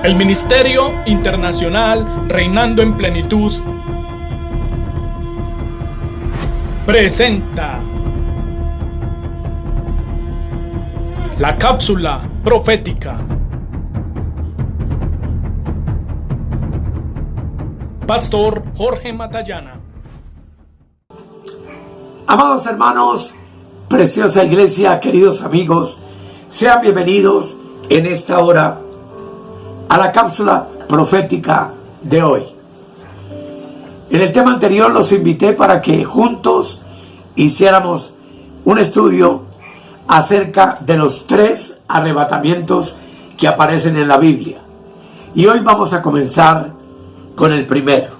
El Ministerio Internacional Reinando en Plenitud presenta la cápsula profética. Pastor Jorge Matallana. Amados hermanos, preciosa iglesia, queridos amigos, sean bienvenidos en esta hora a la cápsula profética de hoy. En el tema anterior los invité para que juntos hiciéramos un estudio acerca de los 3 arrebatamientos que aparecen en la Biblia. Y hoy vamos a comenzar con el primero.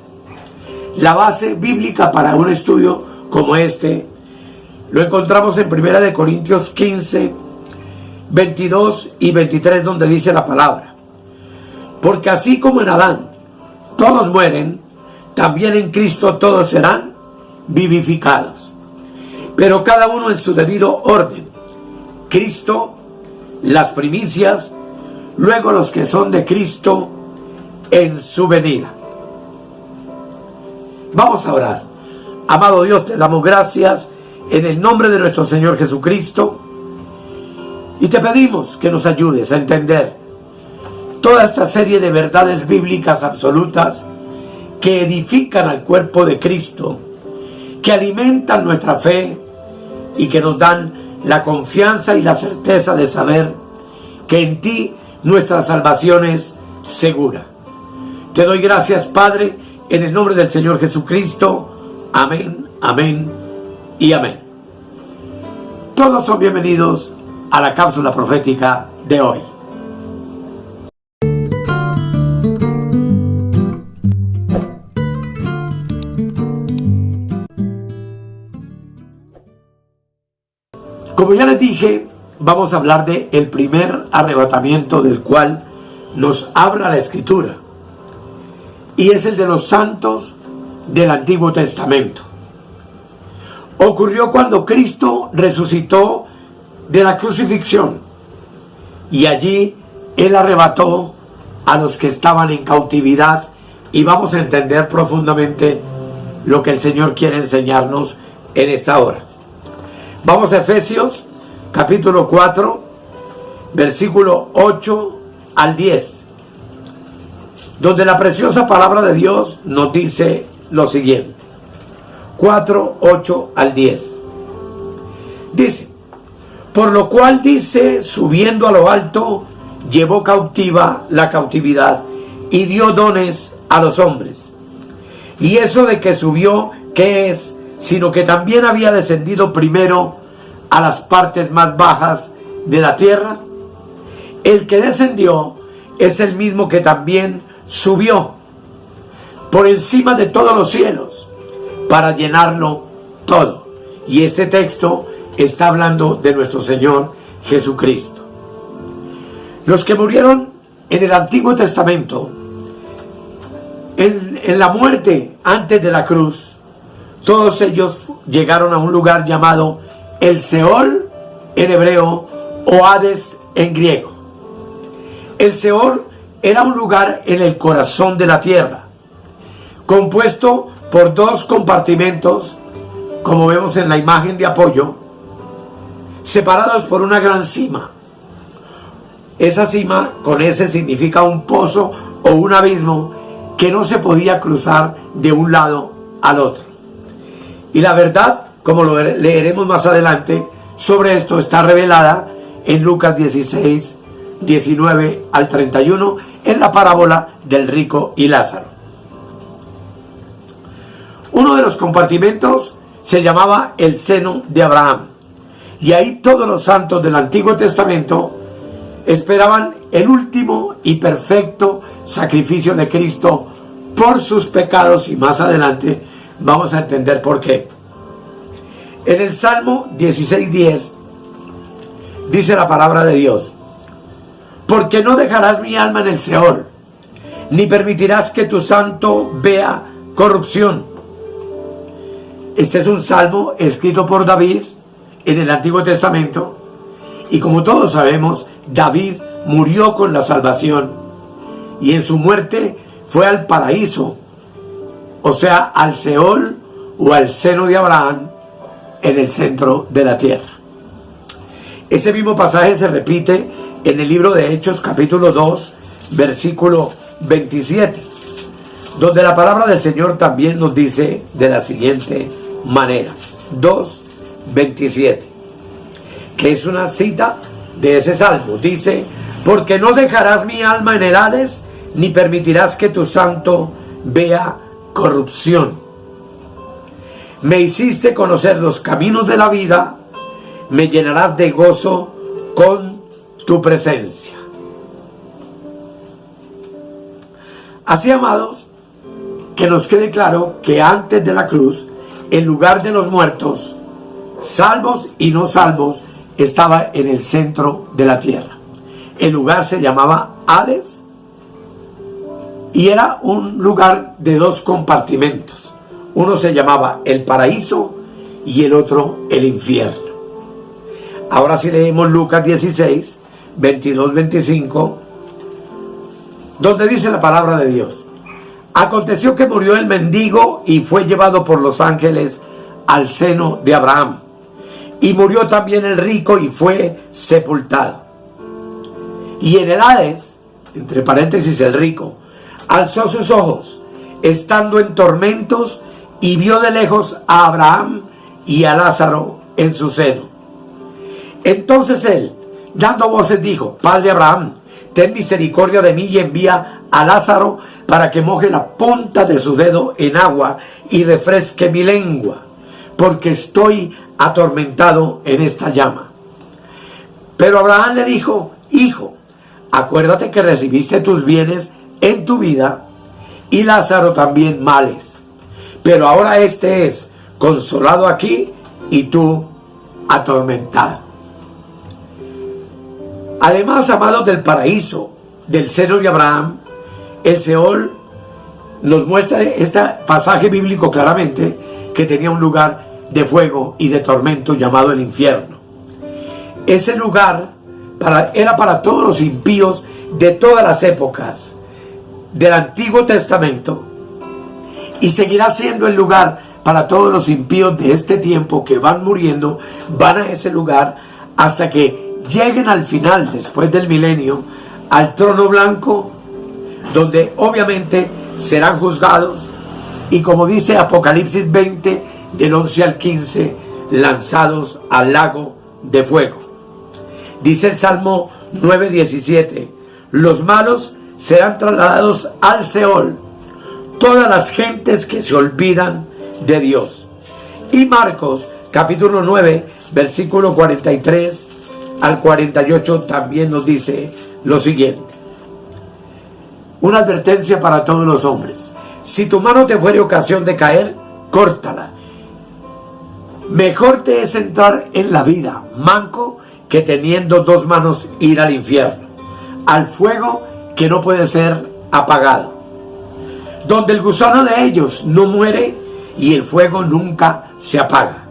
La base bíblica para un estudio como este lo encontramos en 1 Corintios 15, 22 y 23, donde dice la palabra: porque así como en Adán todos mueren, también en Cristo todos serán vivificados, pero cada uno en su debido orden. Cristo, las primicias, luego los que son de Cristo en su venida. Vamos a orar. Amado Dios, te damos gracias en el nombre de nuestro Señor Jesucristo y te pedimos que nos ayudes a entender toda esta serie de verdades bíblicas absolutas que edifican al cuerpo de Cristo, que alimentan nuestra fe y que nos dan la confianza y la certeza de saber que en ti nuestra salvación es segura. Te doy gracias, Padre, en el nombre del Señor Jesucristo. Amén, amén y amén. Todos son bienvenidos a la cápsula profética de hoy. Como ya les dije, vamos a hablar de el primer arrebatamiento del cual nos habla la Escritura, y es el de los santos del Antiguo Testamento. Ocurrió cuando Cristo resucitó de la crucifixión, y allí Él arrebató a los que estaban en cautividad, y vamos a entender profundamente lo que el Señor quiere enseñarnos en esta hora. Vamos a Efesios capítulo 4, versículo 8 al 10, donde la preciosa palabra de Dios nos dice lo siguiente. 4, 8 al 10. Dice: por lo cual dice, subiendo a lo alto, llevó cautiva la cautividad y dio dones a los hombres. Y eso de que subió, ¿qué es? Sino que también había descendido primero a las partes más bajas de la tierra. El que descendió es el mismo que también subió por encima de todos los cielos para llenarlo todo. Y este texto está hablando de nuestro Señor Jesucristo. Los que murieron en el Antiguo Testamento, en la muerte antes de la cruz, todos ellos llegaron a un lugar llamado el Seol en hebreo o Hades en griego. El Seol era un lugar en el corazón de la tierra, compuesto por 2 compartimentos, como vemos en la imagen de apoyo, separados por una gran cima. Esa cima con ese significa un pozo o un abismo que no se podía cruzar de un lado al otro. Y la verdad, como lo leeremos más adelante, sobre esto está revelada en Lucas 16, 19 al 31, en la parábola del rico y Lázaro. Uno de los compartimentos se llamaba el seno de Abraham, y ahí todos los santos del Antiguo Testamento esperaban el último y perfecto sacrificio de Cristo por sus pecados, y más adelante vamos a entender por qué. En el Salmo 16:10 dice la palabra de Dios: porque no dejarás mi alma en el Seol, ni permitirás que tu santo vea corrupción. Este es un salmo escrito por David en el Antiguo Testamento, y como todos sabemos, David murió con la salvación y en su muerte fue al paraíso, o sea, al Seol o al seno de Abraham, en el centro de la tierra. Ese mismo pasaje se repite en el libro de Hechos, capítulo 2, versículo 27, donde la palabra del Señor también nos dice de la siguiente manera: 2:27, que es una cita de ese salmo. Dice: porque no dejarás mi alma en el Hades, ni permitirás que tu santo vea corrupción. Me hiciste conocer los caminos de la vida, me llenarás de gozo con tu presencia. Así, amados, que nos quede claro que antes de la cruz, el lugar de los muertos, salvos y no salvos, estaba en el centro de la tierra. El lugar se llamaba Hades y era un lugar de dos compartimentos. Uno se llamaba el paraíso y el otro el infierno. Ahora si leemos Lucas 16, 22-25, donde dice la palabra de Dios: aconteció que murió el mendigo y fue llevado por los ángeles al seno de Abraham. Y murió también el rico y fue sepultado. Y en el Hades, entre paréntesis el rico, alzó sus ojos, estando en tormentos, y vio de lejos a Abraham y a Lázaro en su seno. Entonces él, dando voces, dijo: Padre Abraham, ten misericordia de mí y envía a Lázaro para que moje la punta de su dedo en agua y refresque mi lengua, porque estoy atormentado en esta llama. Pero Abraham le dijo: Hijo, acuérdate que recibiste tus bienes en tu vida y Lázaro también males. Pero ahora este es consolado aquí y tú atormentado. Además, amados, del paraíso, del seno de Abraham, el Seol nos muestra este pasaje bíblico claramente que tenía un lugar de fuego y de tormento llamado el infierno. Ese lugar era para todos los impíos de todas las épocas del Antiguo Testamento, y seguirá siendo el lugar para todos los impíos de este tiempo que van muriendo. Van a ese lugar hasta que lleguen al final, después del milenio, al trono blanco, donde obviamente serán juzgados, y como dice Apocalipsis 20, del 11 al 15, lanzados al lago de fuego. Dice el Salmo 9:17: los malos serán trasladados al Seol, todas las gentes que se olvidan de Dios. Y Marcos capítulo 9, versículo 43 al 48 también nos dice lo siguiente: una advertencia para todos los hombres. Si tu mano te fuere ocasión de caer, córtala. Mejor te es entrar en la vida manco que teniendo dos manos ir al infierno, al fuego que no puede ser apagado, donde el gusano de ellos no muere y el fuego nunca se apaga.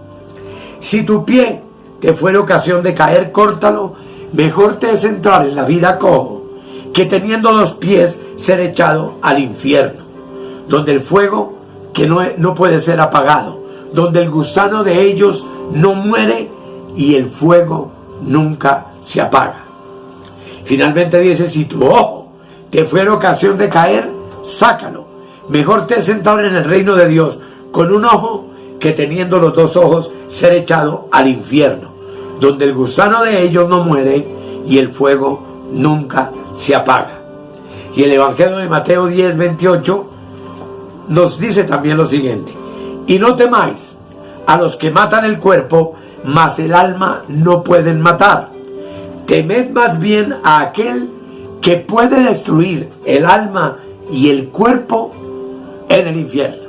Si tu pie te fuere ocasión de caer, córtalo. Mejor te es entrar en la vida cojo que teniendo dos pies ser echado al infierno, donde el fuego que no puede ser apagado, donde el gusano de ellos no muere y el fuego nunca se apaga. Finalmente dice: si tu ojo te fuera ocasión de caer, sácalo. Mejor te es entrar en el reino de Dios con un ojo que teniendo los dos ojos ser echado al infierno, donde el gusano de ellos no muere y el fuego nunca se apaga. Y el Evangelio de Mateo 10:28 nos dice también lo siguiente: y no temáis a los que matan el cuerpo, mas el alma no pueden matar. Temed más bien a aquel que puede destruir el alma y el cuerpo en el infierno.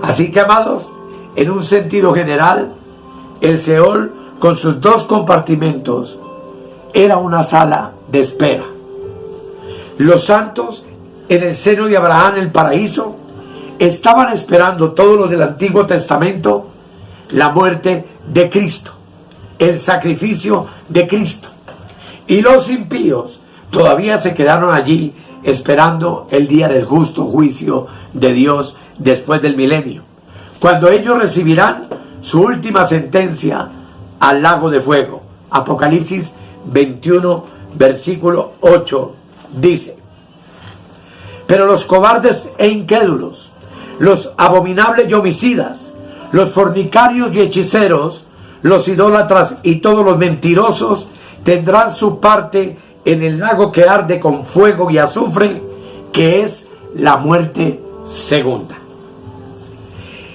Así que, amados, en un sentido general, el Seol, con sus dos compartimentos, era una sala de espera. Los santos en el seno de Abraham, el paraíso, estaban esperando, todos los del Antiguo Testamento, la muerte de Cristo, el sacrificio de Cristo. Y los impíos todavía se quedaron allí esperando el día del justo juicio de Dios después del milenio, cuando ellos recibirán su última sentencia al lago de fuego. Apocalipsis 21, versículo 8, dice: pero los cobardes e incrédulos, los abominables y homicidas, los fornicarios y hechiceros, los idólatras y todos los mentirosos tendrán su parte en el lago que arde con fuego y azufre, que es la muerte segunda.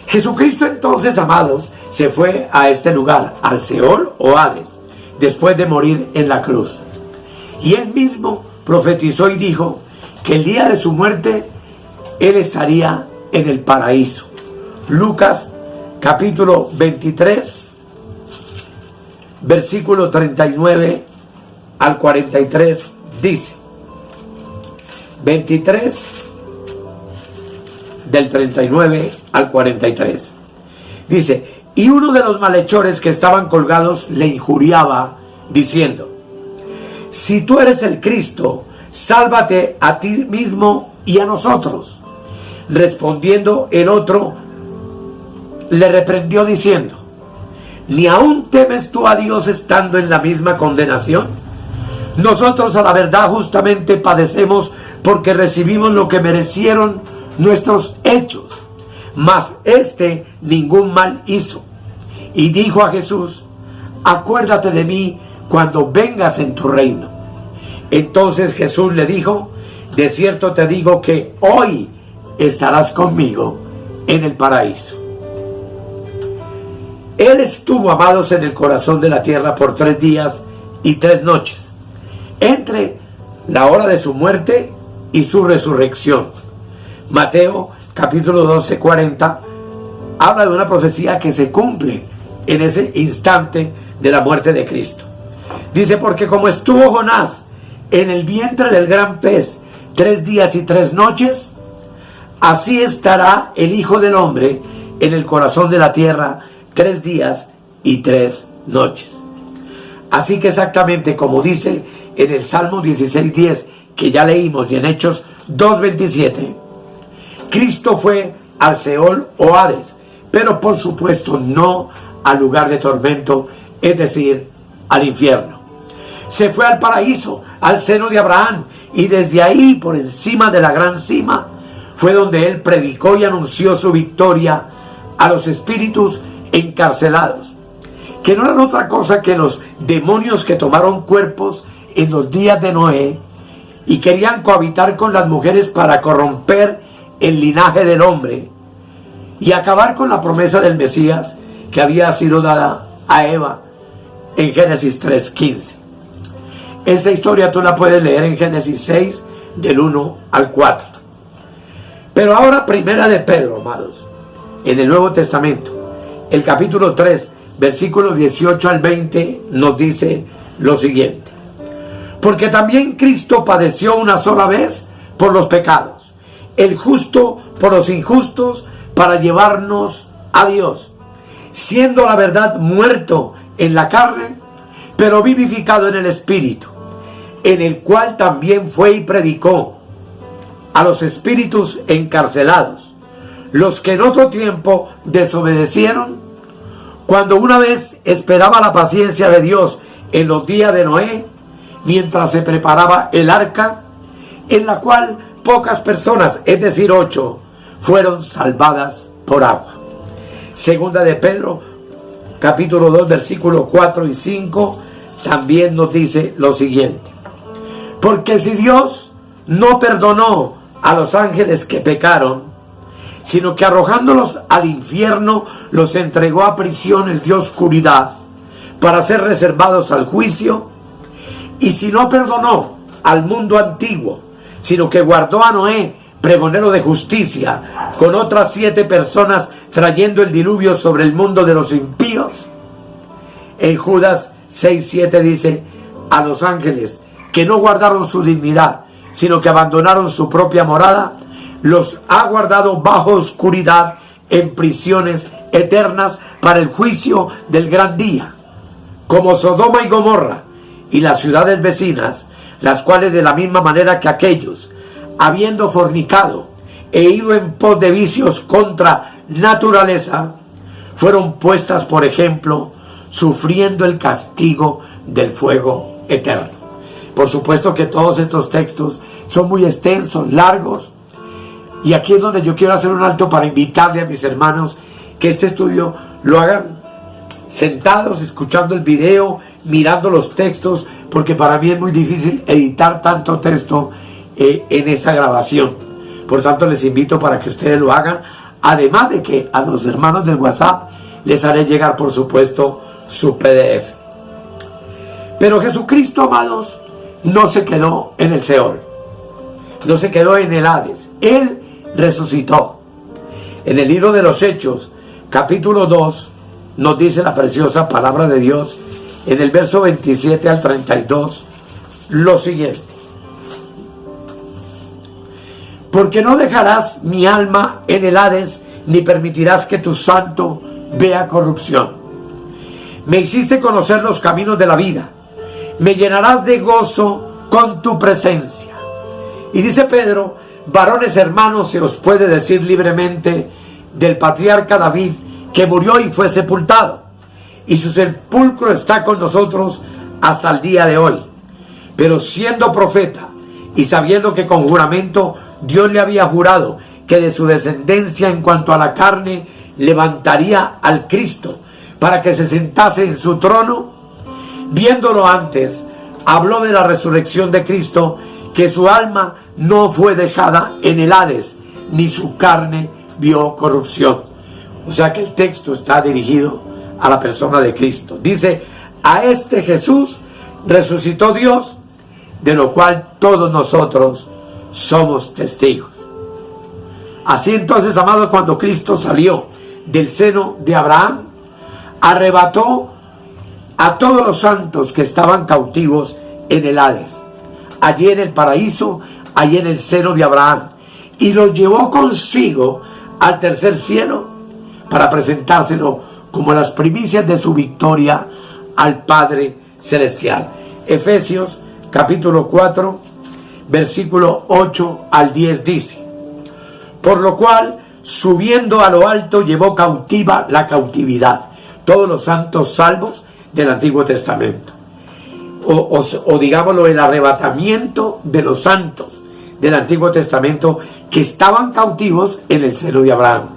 Jesucristo entonces, amados, se fue a este lugar, al Seol o Hades, después de morir en la cruz. Y él mismo profetizó y dijo que el día de su muerte él estaría en el paraíso. Lucas capítulo 23, versículo 39 al 43 dice, 23 del 39 al 43, dice: y uno de los malhechores que estaban colgados le injuriaba, diciendo: si tú eres el Cristo, sálvate a ti mismo y a nosotros. Respondiendo el otro, le reprendió diciendo: ¿ni aún temes tú a Dios estando en la misma condenación? Nosotros a la verdad justamente padecemos porque recibimos lo que merecieron nuestros hechos, mas este ningún mal hizo. Y dijo a Jesús: acuérdate de mí cuando vengas en tu reino. Entonces Jesús le dijo: de cierto te digo que hoy estarás conmigo en el paraíso. Él estuvo, amados, en el corazón de la tierra por 3 días y 3 noches, entre la hora de su muerte y su resurrección. Mateo capítulo 12, 40 habla de una profecía que se cumple en ese instante de la muerte de Cristo. Dice: porque como estuvo Jonás en el vientre del gran pez 3 días y 3 noches, así estará el Hijo del Hombre en el corazón de la tierra 3 días y 3 noches. Así que exactamente como dice en el Salmo 16:10, que ya leímos, y en Hechos 2:27, Cristo fue al Seol o Hades, pero por supuesto no al lugar de tormento, es decir, al infierno. Se fue al paraíso, al seno de Abraham, y desde ahí, por encima de la gran cima, fue donde él predicó y anunció su victoria a los espíritus encarcelados, que no eran otra cosa que los demonios que tomaron cuerpos en los días de Noé y querían cohabitar con las mujeres para corromper el linaje del hombre y acabar con la promesa del Mesías que había sido dada a Eva en Génesis 3:15. Esta historia tú la puedes leer en Génesis 6, del 1 al 4. Pero ahora primera de Pedro, amados, en el Nuevo Testamento, el capítulo 3, versículos 18 al 20, nos dice lo siguiente: porque también Cristo padeció una sola vez por los pecados, el justo por los injustos, para llevarnos a Dios, siendo la verdad muerto en la carne, pero vivificado en el Espíritu, en el cual también fue y predicó a los espíritus encarcelados, los que en otro tiempo desobedecieron, cuando una vez esperaba la paciencia de Dios en los días de Noé, mientras se preparaba el arca, en la cual pocas personas, es decir 8, fueron salvadas por agua. Segunda de Pedro, capítulo 2, versículos 4 y 5, también nos dice lo siguiente: porque si Dios no perdonó a los ángeles que pecaron, sino que arrojándolos al infierno los entregó a prisiones de oscuridad para ser reservados al juicio, y si no perdonó al mundo antiguo, sino que guardó a Noé, pregonero de justicia, con otras 7 personas, trayendo el diluvio sobre el mundo de los impíos. En Judas 6:7 dice: a los ángeles que no guardaron su dignidad, sino que abandonaron su propia morada, los ha guardado bajo oscuridad en prisiones eternas para el juicio del gran día, como Sodoma y Gomorra y las ciudades vecinas, las cuales de la misma manera que aquellos, habiendo fornicado e ido en pos de vicios contra naturaleza, fueron puestas por ejemplo, sufriendo el castigo del fuego eterno. Por supuesto que todos estos textos son muy extensos, largos, y aquí es donde yo quiero hacer un alto para invitarle a mis hermanos que este estudio lo hagan sentados, escuchando el video, mirando los textos, porque para mí es muy difícil editar tanto texto en esta grabación. Por tanto, les invito para que ustedes lo hagan, además de que a los hermanos del WhatsApp les haré llegar, por supuesto, su PDF. Pero Jesucristo, amados, no se quedó en el Seol, no se quedó en el Hades. Él resucitó. En el libro de los Hechos, capítulo 2, nos dice la preciosa palabra de Dios, en el verso 27 al 32, lo siguiente: porque no dejarás mi alma en el Hades, ni permitirás que tu santo vea corrupción. Me hiciste conocer los caminos de la vida, me llenarás de gozo con tu presencia. Y dice Pedro: varones hermanos, se os puede decir libremente del patriarca David, que murió y fue sepultado, y su sepulcro está con nosotros hasta el día de hoy. Pero siendo profeta, y sabiendo que con juramento Dios le había jurado que de su descendencia en cuanto a la carne levantaría al Cristo, para que se sentase en su trono, viéndolo antes, habló de la resurrección de Cristo, que su alma no fue dejada en el Hades, ni su carne vio corrupción. O sea que el texto está dirigido a la persona de Cristo. Dice: a este Jesús resucitó Dios, de lo cual todos nosotros somos testigos. Así entonces, amados, cuando Cristo salió del seno de Abraham, arrebató a todos los santos que estaban cautivos en el Hades, allí en el paraíso, allí en el seno de Abraham, y los llevó consigo al tercer cielo para presentárselo como las primicias de su victoria al Padre Celestial. Efesios capítulo 4, versículo 8 al 10 dice: por lo cual, subiendo a lo alto, llevó cautiva la cautividad, todos los santos salvos del Antiguo Testamento. O digámoslo, el arrebatamiento de los santos del Antiguo Testamento que estaban cautivos en el seno de Abraham.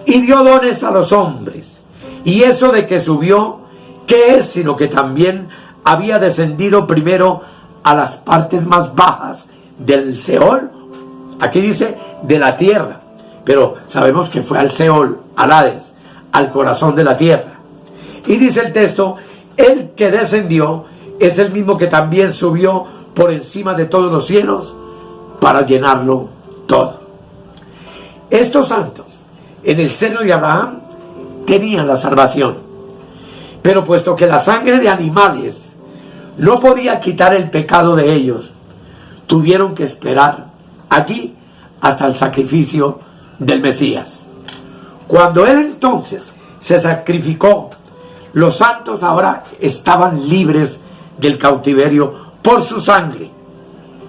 Y dio dones a los hombres. Y eso de que subió, ¿qué es? Sino que también había descendido primero a las partes más bajas del Seol. Aquí dice de la tierra, pero sabemos que fue al Seol, al Hades, al corazón de la tierra. Y dice el texto: el que descendió es el mismo que también subió por encima de todos los cielos para llenarlo todo. Estos santos en el seno de Abraham tenían la salvación, pero puesto que la sangre de animales no podía quitar el pecado de ellos, tuvieron que esperar allí hasta el sacrificio del Mesías. Cuando él entonces se sacrificó, los santos ahora estaban libres del cautiverio por su sangre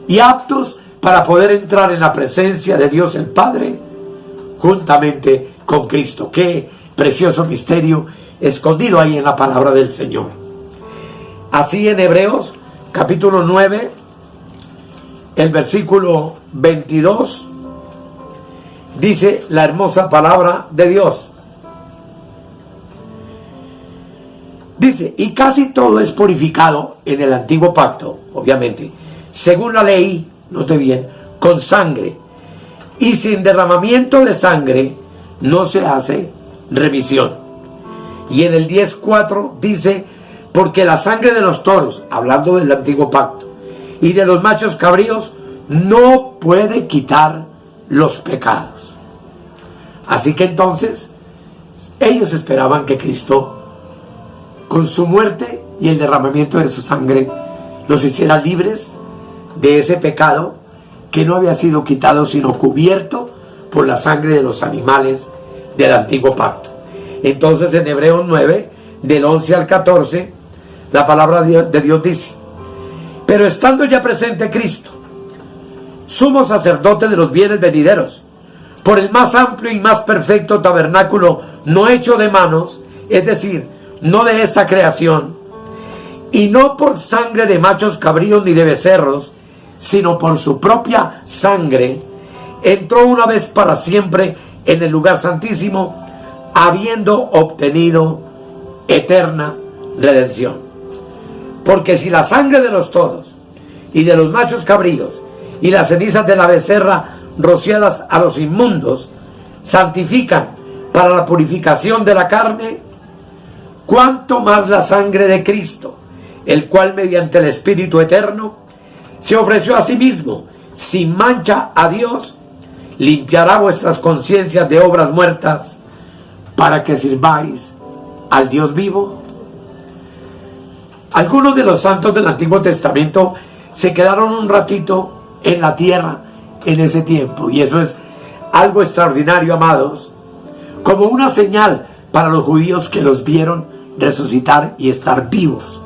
y aptos para poder entrar en la presencia de Dios el Padre juntamente con Cristo. Qué precioso misterio escondido ahí en la palabra del Señor. Así en Hebreos capítulo 9, el versículo 22, dice la hermosa palabra de Dios. Dice: y casi todo es purificado en el antiguo pacto, obviamente, según la ley, note bien, con sangre, y sin derramamiento de sangre no se hace remisión. Y en el 10:4 dice: porque la sangre de los toros, hablando del antiguo pacto, y de los machos cabríos no puede quitar los pecados. Así que entonces ellos esperaban que Cristo, con su muerte y el derramamiento de su sangre, los hiciera libres de ese pecado que no había sido quitado, sino cubierto por la sangre de los animales del antiguo pacto. Entonces en Hebreos 9, del 11 al 14, la palabra de Dios dice: pero estando ya presente Cristo, sumo sacerdote de los bienes venideros, por el más amplio y más perfecto tabernáculo no hecho de manos, es decir, no de esta creación, y no por sangre de machos cabríos ni de becerros, sino por su propia sangre, entró una vez para siempre en el lugar santísimo, habiendo obtenido eterna redención. Porque si la sangre de los toros y de los machos cabríos y las cenizas de la becerra rociadas a los inmundos santifican para la purificación de la carne, cuánto más la sangre de Cristo, el cual mediante el Espíritu eterno se ofreció a sí mismo sin mancha a Dios, limpiará vuestras conciencias de obras muertas para que sirváis al Dios vivo. Algunos de los santos del Antiguo Testamento se quedaron un ratito en la tierra en ese tiempo, y eso es algo extraordinario, amados, como una señal para los judíos que los vieron resucitar y estar vivos.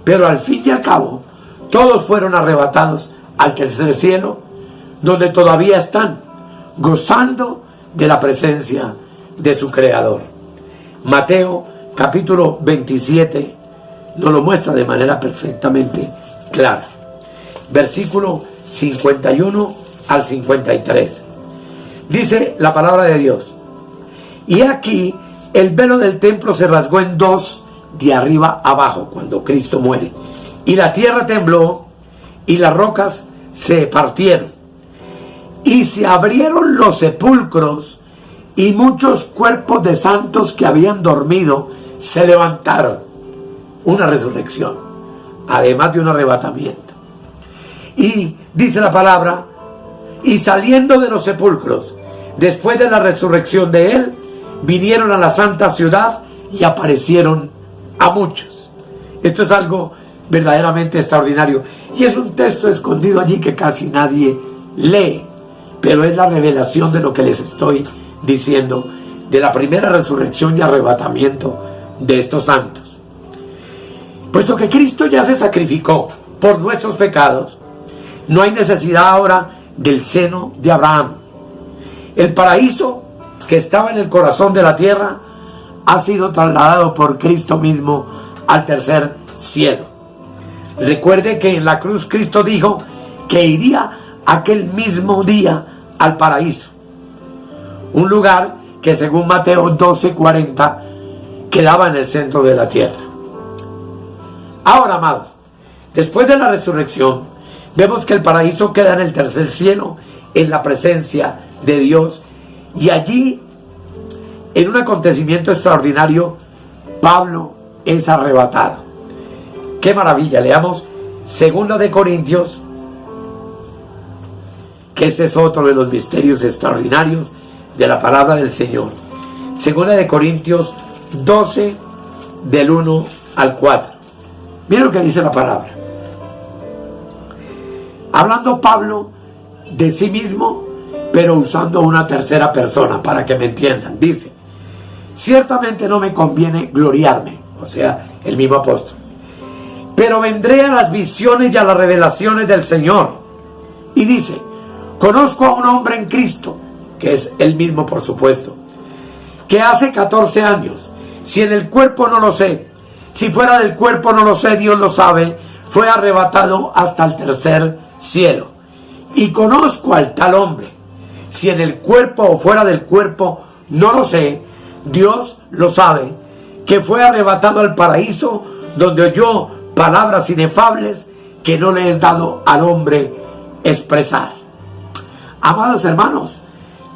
Pero al fin y al cabo, todos fueron arrebatados al tercer cielo, donde todavía están gozando de la presencia de su Creador. Mateo capítulo 27 nos lo muestra de manera perfectamente clara. Versículo 51 al 53. Dice la palabra de Dios: y aquí el velo del templo se rasgó en dos de arriba abajo cuando Cristo muere, y la tierra tembló y las rocas se partieron y se abrieron los sepulcros, y muchos cuerpos de santos que habían dormido se levantaron. Una resurrección, además de un arrebatamiento. Y dice la palabra: y saliendo de los sepulcros, después de la resurrección de él, vinieron a la santa ciudad y aparecieron a muchos. Esto es algo verdaderamente extraordinario, y es un texto escondido allí que casi nadie lee, pero es la revelación de lo que les estoy diciendo, de la primera resurrección y arrebatamiento de estos santos. Puesto que Cristo ya se sacrificó por nuestros pecados, no hay necesidad ahora del seno de Abraham. El paraíso que estaba en el corazón de la tierra ha sido trasladado por Cristo mismo al tercer cielo. Recuerde que en la cruz Cristo dijo que iría aquel mismo día al paraíso, un lugar que según Mateo 12:40 quedaba en el centro de la tierra. Ahora, amados, después de la resurrección, vemos que el paraíso queda en el tercer cielo, en la presencia de Dios, y allí, en un acontecimiento extraordinario, Pablo es arrebatado. ¡Qué maravilla! Leamos 2 de Corintios, que este es otro de los misterios extraordinarios de la palabra del Señor. 2 de Corintios 12, del 1 al 4. Miren lo que dice la palabra. Hablando Pablo de sí mismo, pero usando una tercera persona, para que me entiendan. Dice: ciertamente no me conviene gloriarme, o sea, el mismo apóstol, pero vendré a las visiones y a las revelaciones del Señor. Y dice: conozco a un hombre en Cristo, que es el mismo por supuesto, que hace 14 años, si en el cuerpo no lo sé, si fuera del cuerpo no lo sé, Dios lo sabe, fue arrebatado hasta el tercer cielo. Y conozco al tal hombre, si en el cuerpo o fuera del cuerpo no lo sé, Dios lo sabe, que fue arrebatado al paraíso, donde oyó palabras inefables que no le es dado al hombre expresar. Amados hermanos,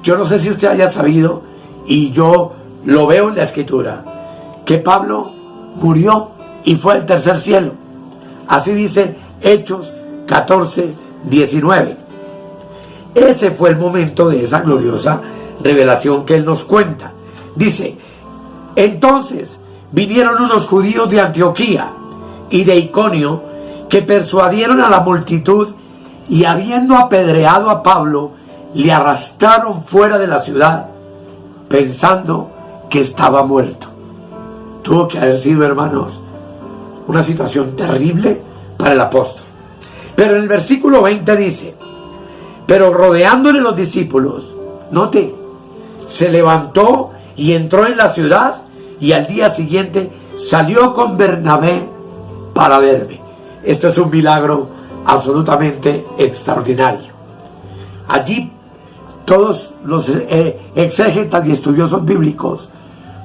yo no sé si usted haya sabido, y yo lo veo en la Escritura, que Pablo murió y fue al tercer cielo. Así dice Hechos 14:19. Ese fue el momento de esa gloriosa revelación que él nos cuenta. Dice: entonces vinieron unos judíos de Antioquía y de Iconio, que persuadieron a la multitud, y habiendo apedreado a Pablo, le arrastraron fuera de la ciudad, pensando que estaba muerto. Tuvo que haber sido, hermanos, una situación terrible para el apóstol. Pero en el versículo 20 dice: Pero rodeándole los discípulos, note, se levantó y entró en la ciudad, y al día siguiente salió con Bernabé para Derbe. Esto es un milagro absolutamente extraordinario. Allí todos los exégetas y estudiosos bíblicos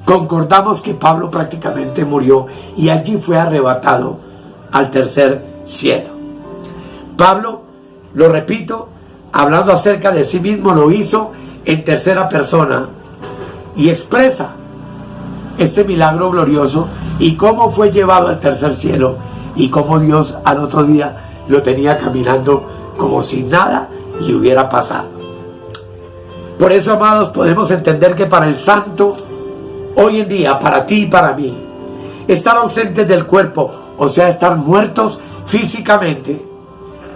concordamos que Pablo prácticamente murió y allí fue arrebatado al tercer cielo. Pablo, lo repito, hablando acerca de sí mismo, lo hizo en tercera persona y expresa este milagro glorioso y cómo fue llevado al tercer cielo y cómo Dios al otro día lo tenía caminando como si nada le hubiera pasado. Por eso, amados, podemos entender que para el santo, hoy en día, para ti y para mí, estar ausentes del cuerpo, o sea, estar muertos físicamente,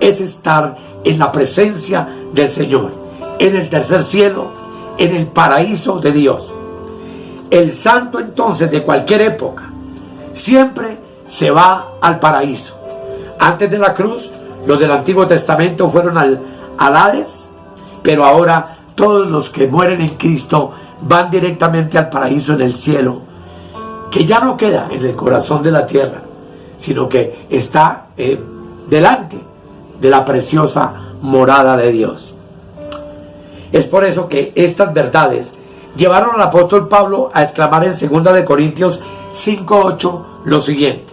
es estar en la presencia del Señor, en el tercer cielo, en el paraíso de Dios. El santo, entonces, de cualquier época, siempre se va al paraíso. Antes de la cruz, los del Antiguo Testamento fueron al Hades, pero ahora todos los que mueren en Cristo van directamente al paraíso en el cielo, que ya no queda en el corazón de la tierra, sino que está delante de la preciosa morada de Dios. Es por eso que estas verdades llevaron al apóstol Pablo a exclamar en 2 Corintios 5:8 lo siguiente: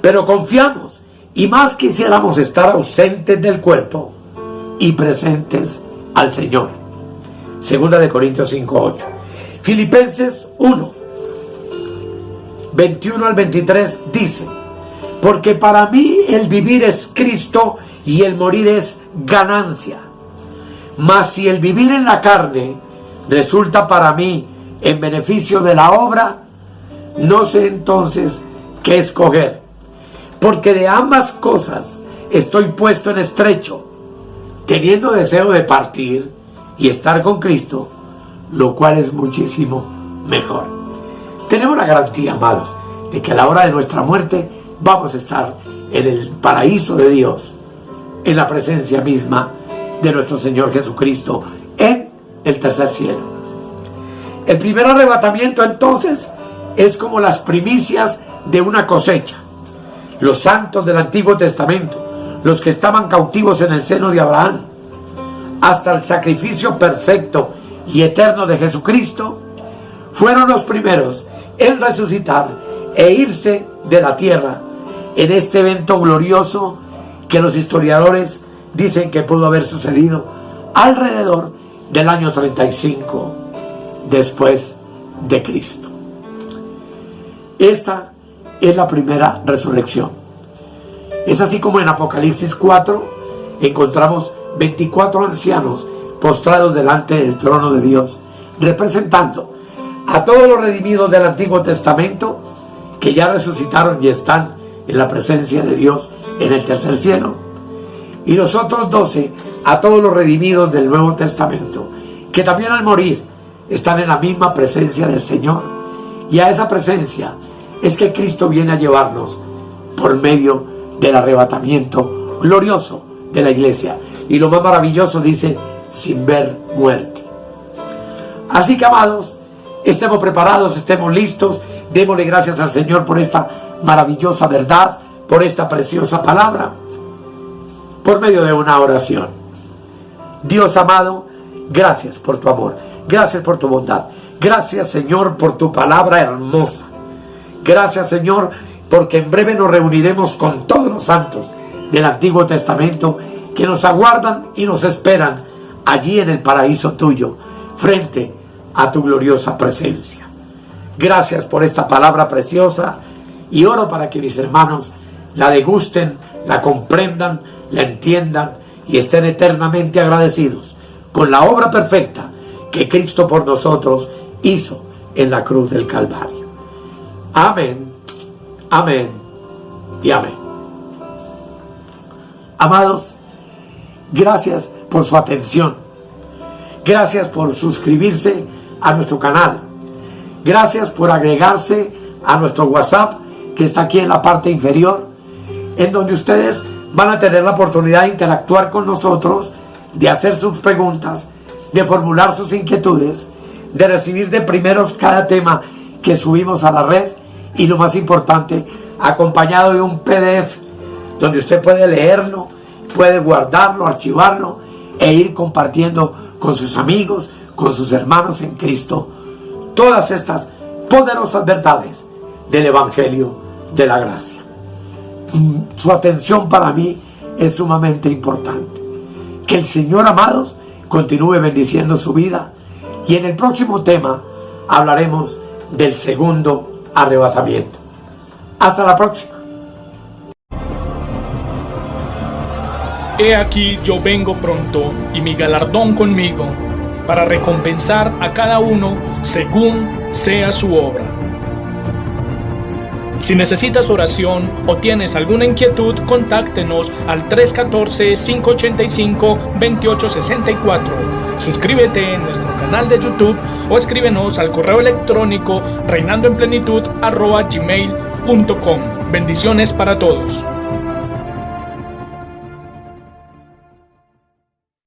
pero confiamos, y más quisiéramos estar ausentes del cuerpo y presentes al Señor. 2 Corintios 5:8. Filipenses 1, 21 al 23 dice: porque para mí el vivir es Cristo y el morir es ganancia. Mas si el vivir en la carne resulta para mí en beneficio de la obra, no sé entonces qué escoger. Porque de ambas cosas estoy puesto en estrecho, teniendo deseo de partir y estar con Cristo, lo cual es muchísimo mejor. Tenemos la garantía, amados, de que a la hora de nuestra muerte vamos a estar en el paraíso de Dios, en la presencia misma de nuestro Señor Jesucristo, en el tercer cielo. El primer arrebatamiento, entonces, es como las primicias de una cosecha. Los santos del Antiguo Testamento, los que estaban cautivos en el seno de Abraham, hasta el sacrificio perfecto y eterno de Jesucristo, fueron los primeros en resucitar e irse de la tierra en este evento glorioso que los historiadores dicen que pudo haber sucedido alrededor del año 35 después de Cristo. Esta es la primera resurrección. Es así como en Apocalipsis 4 encontramos 24 ancianos postrados delante del trono de Dios, representando a todos los redimidos del Antiguo Testamento que ya resucitaron y están en la presencia de Dios en el tercer cielo, y los otros 12 a todos los redimidos del Nuevo Testamento que también al morir están en la misma presencia del Señor, y a esa presencia es que Cristo viene a llevarnos por medio del arrebatamiento glorioso de la iglesia, y lo más maravilloso, dice, sin ver muerte. Así que, amados, estemos preparados, estemos listos, démosle gracias al Señor por esta maravillosa verdad, por esta preciosa palabra, por medio de una oración. Dios amado, gracias por tu amor, gracias por tu bondad, gracias, Señor, por tu palabra hermosa. Gracias, Señor, porque en breve nos reuniremos con todos los santos del Antiguo Testamento que nos aguardan y nos esperan allí en el paraíso tuyo, frente a tu gloriosa presencia. Gracias por esta palabra preciosa, y oro para que mis hermanos la degusten, la comprendan, la entiendan y estén eternamente agradecidos con la obra perfecta que Cristo por nosotros hizo en la cruz del Calvario. Amén, amén y amén. Amados, gracias por su atención. Gracias por suscribirse a nuestro canal. Gracias por agregarse a nuestro WhatsApp, que está aquí en la parte inferior, en donde ustedes van a tener la oportunidad de interactuar con nosotros de hacer sus preguntas, de formular sus inquietudes, de recibir de primeros cada tema que subimos a la red y, lo más importante, acompañado de un PDF donde usted puede leerlo, puede guardarlo, archivarlo e ir compartiendo con sus amigos, con sus hermanos en Cristo, todas estas poderosas verdades del Evangelio de la Gracia. Su atención para mí es sumamente importante. Que el Señor, amados, continúe bendiciendo su vida, y en el próximo tema hablaremos del segundo arrebatamiento. Hasta la próxima. He aquí yo vengo pronto, y mi galardón conmigo, para recompensar a cada uno según sea su obra. Si necesitas oración o tienes alguna inquietud, contáctenos al 314-585-2864. Suscríbete en nuestro canal de YouTube o escríbenos al correo electrónico reinandoenplenitud@gmail.com. Bendiciones para todos.